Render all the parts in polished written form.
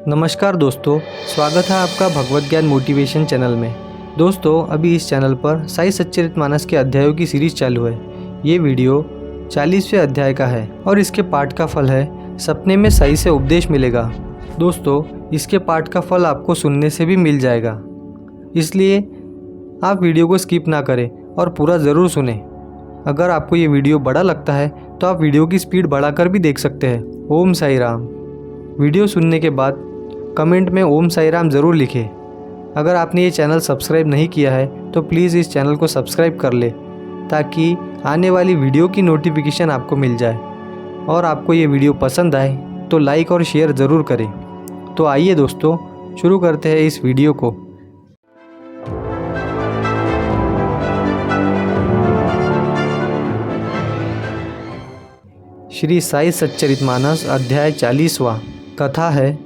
नमस्कार दोस्तों, स्वागत है आपका भगवत ज्ञान मोटिवेशन चैनल में। दोस्तों, अभी इस चैनल पर साई सच्चरितमानस के अध्यायों की सीरीज चालू है। ये वीडियो 40वें अध्याय का है और इसके पाठ का फल है सपने में साई से उपदेश मिलेगा। दोस्तों, इसके पाठ का फल आपको सुनने से भी मिल जाएगा, इसलिए आप वीडियो को स्किप ना करें और पूरा ज़रूर सुनें। अगर आपको ये वीडियो बड़ा लगता है तो आप वीडियो की स्पीड बढ़ाकर भी देख सकते हैं। ओम साई राम। वीडियो सुनने के बाद कमेंट में ओम साई राम ज़रूर लिखें। अगर आपने ये चैनल सब्सक्राइब नहीं किया है तो प्लीज़ इस चैनल को सब्सक्राइब कर ले, ताकि आने वाली वीडियो की नोटिफिकेशन आपको मिल जाए। और आपको ये वीडियो पसंद आए तो लाइक और शेयर ज़रूर करें। तो आइए दोस्तों, शुरू करते हैं इस वीडियो को। श्री साई सच्चरितमानस अध्याय 40वां। कथा है,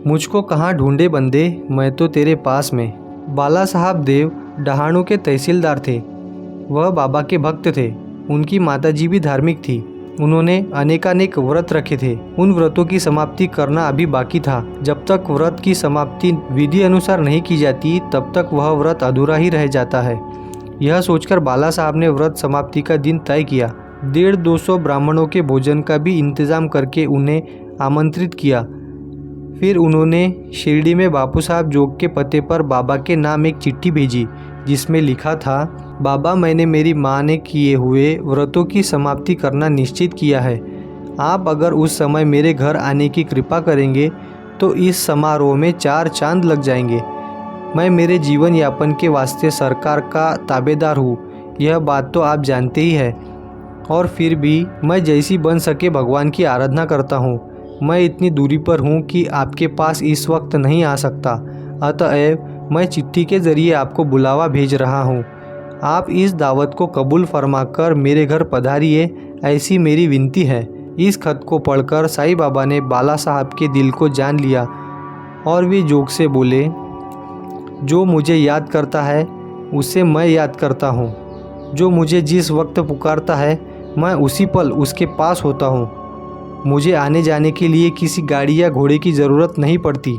मुझको कहाँ ढूंढे बंदे, मैं तो तेरे पास में। बाला साहब देव डहाणू के तहसीलदार थे। वह बाबा के भक्त थे। उनकी माताजी भी धार्मिक थी। उन्होंने अनेकानेक व्रत रखे थे। उन व्रतों की समाप्ति करना अभी बाकी था। जब तक व्रत की समाप्ति विधि अनुसार नहीं की जाती तब तक वह व्रत अधूरा ही रह जाता है। यह सोचकर बाला साहब ने व्रत समाप्ति का दिन तय किया। 150-200 ब्राह्मणों के भोजन का भी इंतजाम करके उन्हें आमंत्रित किया। फिर उन्होंने शिरडी में बापू साहब जोग के पते पर बाबा के नाम एक चिट्ठी भेजी, जिसमें लिखा था, बाबा, मैंने मेरी माँ ने किए हुए व्रतों की समाप्ति करना निश्चित किया है। आप अगर उस समय मेरे घर आने की कृपा करेंगे तो इस समारोह में 4 चांद लग जाएंगे। मैं मेरे जीवन यापन के वास्ते सरकार का ताबेदार हूँ, यह बात तो आप जानते ही है। और फिर भी मैं जैसी बन सके भगवान की आराधना करता हूँ। मैं इतनी दूरी पर हूँ कि आपके पास इस वक्त नहीं आ सकता। अतएव मैं चिट्ठी के ज़रिए आपको बुलावा भेज रहा हूँ। आप इस दावत को कबूल फरमाकर मेरे घर पधारिए, ऐसी मेरी विनती है। इस खत को पढ़कर साईं बाबा ने बाला साहब के दिल को जान लिया और वे जोग से बोले, जो मुझे याद करता है उसे मैं याद करता हूँ। जो मुझे जिस वक्त पुकारता है मैं उसी पल उसके पास होता हूँ। मुझे आने जाने के लिए किसी गाड़ी या घोड़े की ज़रूरत नहीं पड़ती।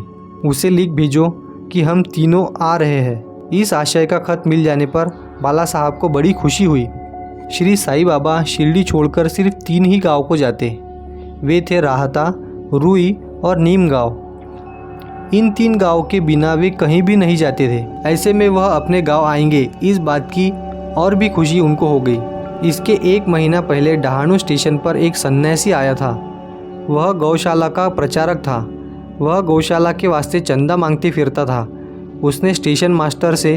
उसे लिख भेजो कि हम तीनों आ रहे हैं। इस आशय का खत मिल जाने पर बाला साहब को बड़ी खुशी हुई। श्री साईं बाबा शिरडी छोड़कर सिर्फ 3 ही गांव को जाते। वे थे राहता, रुई और नीम गांव। इन 3 गांव के बिना वे कहीं भी नहीं जाते थे। ऐसे में वह अपने गांव आएंगे, इस बात की और भी खुशी उनको हो गई। इसके 1 महीना पहले डहाणू स्टेशन पर एक सन्यासी आया था। वह गौशाला का प्रचारक था। वह गौशाला के वास्ते चंदा मांगते फिरता था। उसने स्टेशन मास्टर से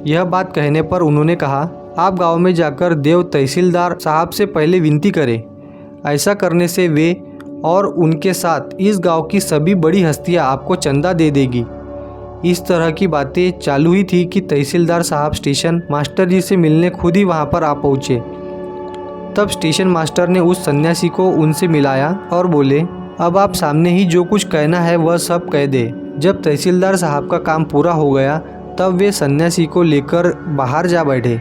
यह बात कहने पर उन्होंने कहा, आप गांव में जाकर देव तहसीलदार साहब से पहले विनती करें। ऐसा करने से वे और उनके साथ इस गांव की सभी बड़ी हस्तियां आपको चंदा दे देगी। इस तरह की बातें चालू ही थी कि तहसीलदार साहब स्टेशन मास्टर जी से मिलने खुद ही वहां पर आ पहुँचे। तब स्टेशन मास्टर ने उस सन्यासी को उनसे मिलाया और बोले, अब आप सामने ही जो कुछ कहना है वह सब कह दे। जब तहसीलदार साहब का काम पूरा हो गया तब वे सन्यासी को लेकर बाहर जा बैठे।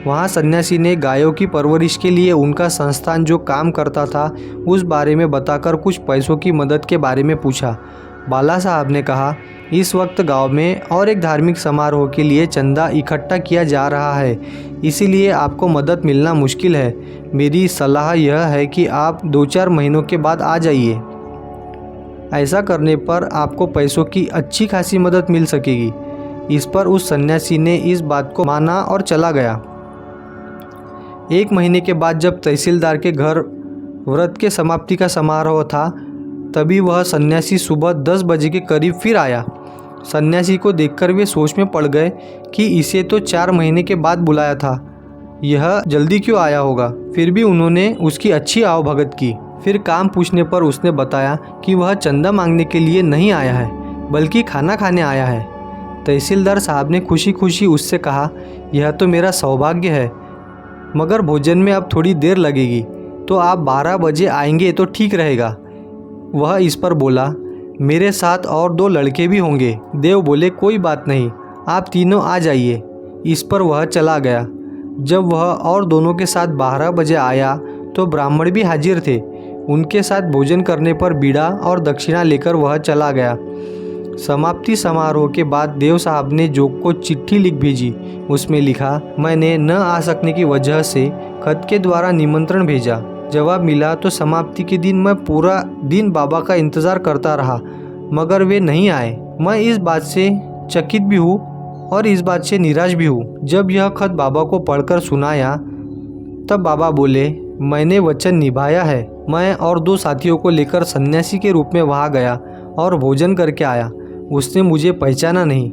वहाँ सन्यासी ने गायों की परवरिश के लिए उनका संस्थान जो काम करता था उस बारे में बताकर कुछ पैसों की मदद के बारे में पूछा। बाला साहब ने कहा, इस वक्त गांव में और एक धार्मिक समारोह के लिए चंदा इकट्ठा किया जा रहा है, इसीलिए आपको मदद मिलना मुश्किल है। मेरी सलाह यह है कि आप 2-4 महीनों के बाद आ जाइए। ऐसा करने पर आपको पैसों की अच्छी खासी मदद मिल सकेगी। इस पर उस सन्यासी ने इस बात को माना और चला गया। 1 महीने के बाद जब तहसीलदार के घर व्रत के समाप्ति का समारोह था, तभी वह सन्यासी सुबह 10 बजे के करीब फिर आया। सन्यासी को देखकर वे सोच में पड़ गए कि इसे तो 4 महीने के बाद बुलाया था, यह जल्दी क्यों आया होगा। फिर भी उन्होंने उसकी अच्छी आवभगत की। फिर काम पूछने पर उसने बताया कि वह चंदा मांगने के लिए नहीं आया है, बल्कि खाना खाने आया है। तहसीलदार साहब ने खुशी खुशी उससे कहा, यह तो मेरा सौभाग्य है, मगर भोजन में अब थोड़ी देर लगेगी, तो आप 12 बजे आएंगे तो ठीक रहेगा। वह इस पर बोला, मेरे साथ और 2 लड़के भी होंगे। देव बोले, कोई बात नहीं, आप तीनों आ जाइए। इस पर वह चला गया। जब वह और दोनों के साथ 12 बजे आया तो ब्राह्मण भी हाजिर थे। उनके साथ भोजन करने पर बीड़ा और दक्षिणा लेकर वह चला गया। समाप्ति समारोह के बाद देव साहब ने जोग को चिट्ठी लिख भेजी। उसमें लिखा, मैंने न आ सकने की वजह से खत के द्वारा निमंत्रण भेजा। जवाब मिला तो समाप्ति के दिन मैं पूरा दिन बाबा का इंतज़ार करता रहा, मगर वे नहीं आए। मैं इस बात से चकित भी हूँ और इस बात से निराश भी हूँ। जब यह खत बाबा को पढ़कर सुनाया तब बाबा बोले, मैंने वचन निभाया है। मैं और 2 साथियों को लेकर सन्यासी के रूप में वहाँ गया और भोजन करके आया। उसने मुझे पहचाना नहीं।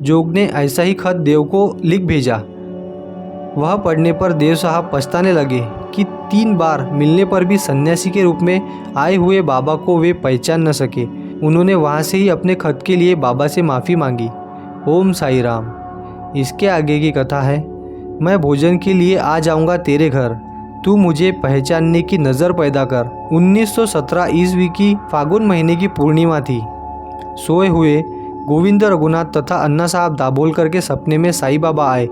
जोग ने ऐसा ही खत देव को लिख भेजा। वह पढ़ने पर देव साहब पछताने लगे कि 3 बार मिलने पर भी सन्यासी के रूप में आए हुए बाबा को वे पहचान न सके। उन्होंने वहाँ से ही अपने खत के लिए बाबा से माफ़ी मांगी। ओम साई राम। इसके आगे की कथा है, मैं भोजन के लिए आ जाऊँगा तेरे घर, तू मुझे पहचानने की नज़र पैदा कर। 1917 ईस्वी की फागुन महीने की पूर्णिमा थी। सोए हुए गोविंद रघुनाथ तथा अन्ना साहब दाभोलकर के सपने में साईं बाबा आए।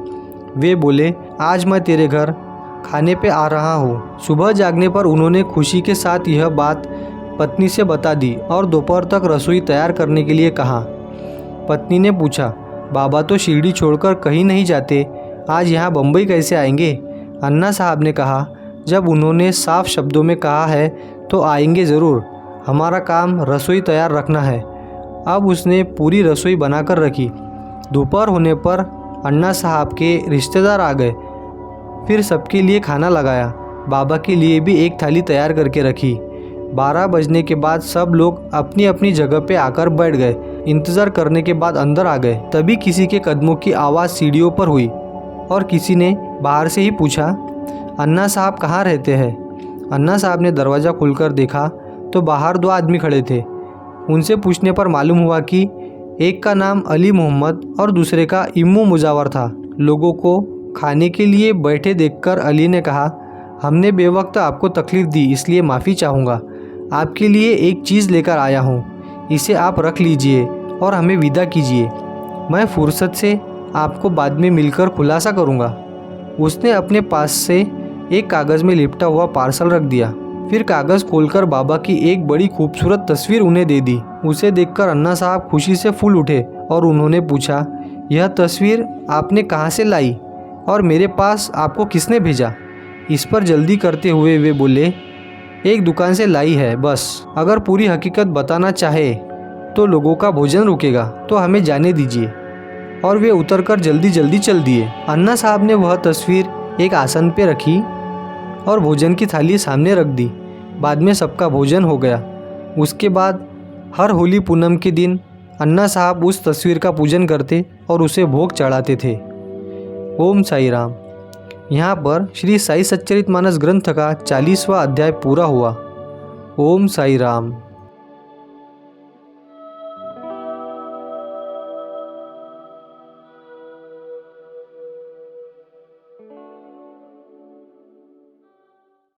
वे बोले, आज मैं तेरे घर खाने पे आ रहा हूँ। सुबह जागने पर उन्होंने खुशी के साथ यह बात पत्नी से बता दी और दोपहर तक रसोई तैयार करने के लिए कहा। पत्नी ने पूछा, बाबा तो शिरडी छोड़कर कहीं नहीं जाते, आज यहाँ बम्बई कैसे आएंगे? अन्ना साहब ने कहा, जब उन्होंने साफ शब्दों में कहा है तो आएंगे ज़रूर। हमारा काम रसोई तैयार रखना है। अब उसने पूरी रसोई बनाकर रखी। दोपहर होने पर अन्ना साहब के रिश्तेदार आ गए। फिर सबके लिए खाना लगाया। बाबा के लिए भी एक थाली तैयार करके रखी। 12 बजने के बाद सब लोग अपनी अपनी जगह पे आकर बैठ गए। इंतज़ार करने के बाद अंदर आ गए। तभी किसी के कदमों की आवाज़ सीढ़ियों पर हुई और किसी ने बाहर से ही पूछा, अन्ना साहब कहाँ रहते हैं? अन्ना साहब ने दरवाज़ा खुलकर देखा तो बाहर 2 आदमी खड़े थे। उनसे पूछने पर मालूम हुआ कि एक का नाम अली मोहम्मद और दूसरे का इम्मू मुजावर था। लोगों को खाने के लिए बैठे देखकर अली ने कहा, हमने बेवक्त आपको तकलीफ़ दी, इसलिए माफ़ी चाहूँगा। आपके लिए एक चीज़ लेकर आया हूँ, इसे आप रख लीजिए और हमें विदा कीजिए। मैं फुर्सत से आपको बाद में मिलकर खुलासा करूँगा। उसने अपने पास से एक कागज़ में लिपटा हुआ पार्सल रख दिया। फिर कागज़ खोलकर बाबा की एक बड़ी खूबसूरत तस्वीर उन्हें दे दी। उसे देखकर अन्ना साहब खुशी से फूल उठे और उन्होंने पूछा, यह तस्वीर आपने कहाँ से लाई और मेरे पास आपको किसने भेजा? इस पर जल्दी करते हुए वे बोले, एक दुकान से लाई है बस। अगर पूरी हकीकत बताना चाहे तो लोगों का भोजन रुकेगा, तो हमें जाने दीजिए। और वे उतरकर जल्दी जल्दी चल दिए। अन्ना साहब ने वह तस्वीर एक आसन पे रखी और भोजन की थाली सामने रख दी। बाद में सबका भोजन हो गया। उसके बाद हर होली पूनम के दिन अन्ना साहब उस तस्वीर का पूजन करते और उसे भोग चढ़ाते थे। ओम साई राम। यहाँ पर श्री साई सच्चरितमानस ग्रंथ का 40वां अध्याय पूरा हुआ। ओम साई राम।